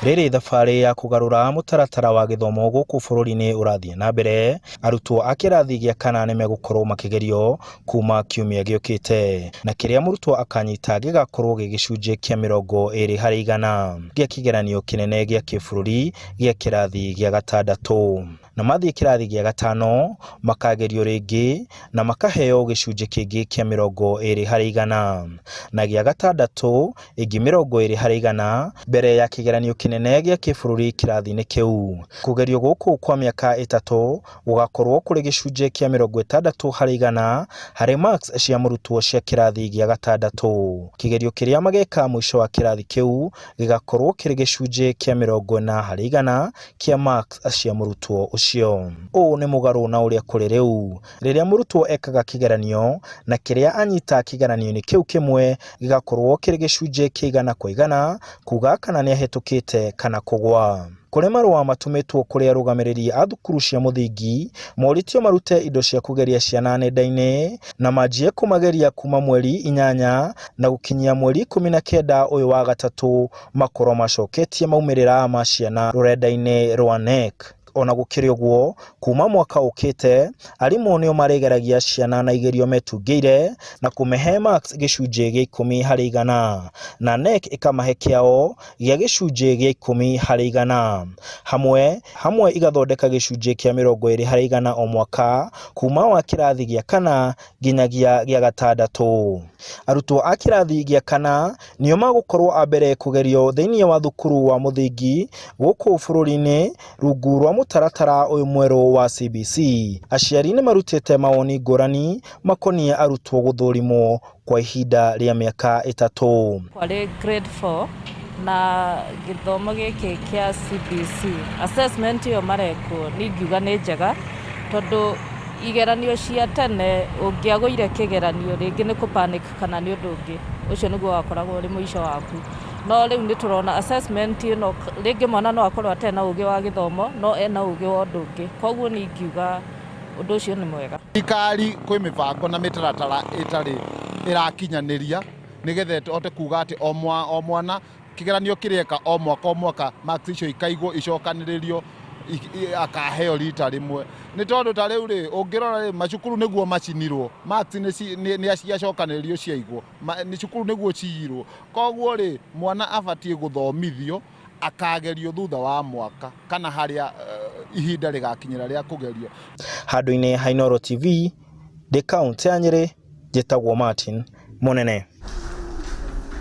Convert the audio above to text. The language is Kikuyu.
Rĩrĩ thabarĩ ya kũgarũra mũtaratara wa gĩthomo gũkũ bũrũri-inĩ ũrathiĩ na mbere, arutwo a kĩrathi gĩa kana nĩ megũkorwo makĩgerio kuma kiumia gĩũkĩte, na kĩrĩa mũrutwo akanyita gĩgakorwo gĩ gĩcunjĩ kĩa 20% gĩa kĩgeranio kĩnene gĩa kĩbũrũri gĩa kĩrathi gĩa gatandatũ. Na mathiĩ kĩrathi gĩa gatano makagerio rĩngĩ na makaheo gĩcunjĩ kĩngĩ kĩa 20%, na gĩa gatandatũ ĩngĩ 20% mbere ya kĩgeranio kĩnene gĩa kĩbũrũri kĩrathi-inĩ kĩu. Kũgerio gũkũ kwa mĩaka 3 gũgakorwo kũrĩ gĩcunjĩ kĩa 60% harĩ marks cia mũrutwo cia kĩrathi gĩa gatandatũ. Kĩgerio kĩrĩa mageka mũico wa kĩrathi kĩu gĩgakorwo kĩrĩ gĩcunjĩ kĩa 40% kĩa marks cia mũrutwo ũcio. Ũũ nĩ mũgarũ na ũrĩa kũrĩ rĩu, rĩrĩa mũrutwo ekaga kĩgeranio na kĩrĩa anyita kĩgeranio-inĩ kĩu kĩmwe gĩgakorwo kĩrĩ gĩcunjĩ kĩa 100%, kuga kana nĩ ahĩtũkĩte kana kũgwa. Kũrĩ marũa matũmĩtwo kũrĩ arũgamĩrĩri a thukuru cia mũthingi moritio marute indo cia kũgeria ciana nenda-inĩ na manjie kũmageria kuma mweri 8 na gũkinyia mweri 19 ũyũ wa gatatũ makorwo macoketie maumĩrĩra ma ciana rũrenda-inĩ rwa KNEC. Ona gũkĩrĩ ũguo, kuma mwaka ũkĩte arimũ nĩo marĩgeragia ciana na igerio metungĩire na kũmehe marks gĩcunjĩ gĩa 10% na KNEC ĩkamahe kĩao gĩa gĩcunjĩ gĩa 10%. Hamwe igathondeka gĩcunjĩ kĩa 20% o mwaka kuma wa kĩrathi gĩa kana nginyagia gĩa gatandatũ. Arutwo a kĩrathi gĩa kana nĩo magũkorwo a mbere kũgerio thĩinĩ wa thukuru wa mũthingi gũkũ bũrũri-inĩ rungu rwa mũtaratara ũyũ mwerũ wa CBC. Aciari nĩ marutĩte mawoni ngũrani makoniĩ arutwo gũthũrimwo kwa ihinda rĩa mĩaka 3. Kwarĩ grade 4 na gĩthomo gĩkĩ kĩa CBC assessment ĩyo marekwo ningiuga nĩ njega, tondũ igeranio cia tene ũngĩagũire kĩgeranio rĩngĩ nĩ kũ-panic kana nĩ ũndũ ũngĩ, ũcio nĩguo wakoragwo ũrĩ mũico waku. No rĩu nĩ tũrona assessment ĩno rĩngĩ mwana no akorwo atarĩ na ũgĩ wa gĩthomo no ena ũgĩ wa ũndũ ũngĩ, koguo nĩ ingiuga ũndũ ũcio nĩ mwega. Thirikari kwĩ mĩbango na mĩtaratara ĩtarĩ ĩrakinyanĩria nĩgetha tũhote kuga atĩ o mwana kĩgeranio kĩreka o mwaka marks icio ikaigwo icokanĩrĩrio akaheo rita rĩmwe. Nĩ tondũ ta rĩu rĩ ũngĩrora macukuru nĩguo macinirwo, marks nĩ ciacokanĩrĩrio ciaigwo, nĩ cukuru nĩguo ciyirwo. Koguo rĩ mwana abatiĩ gũthomithio akagerio thutha wa mwaka kana harĩa ihinda rĩgakinyĩra rĩa kũgerio. Handũ-inĩ ha Inooro TV, ndĩ kaunti ya Nyĩrĩ, njĩtagwo Martin Mũnene.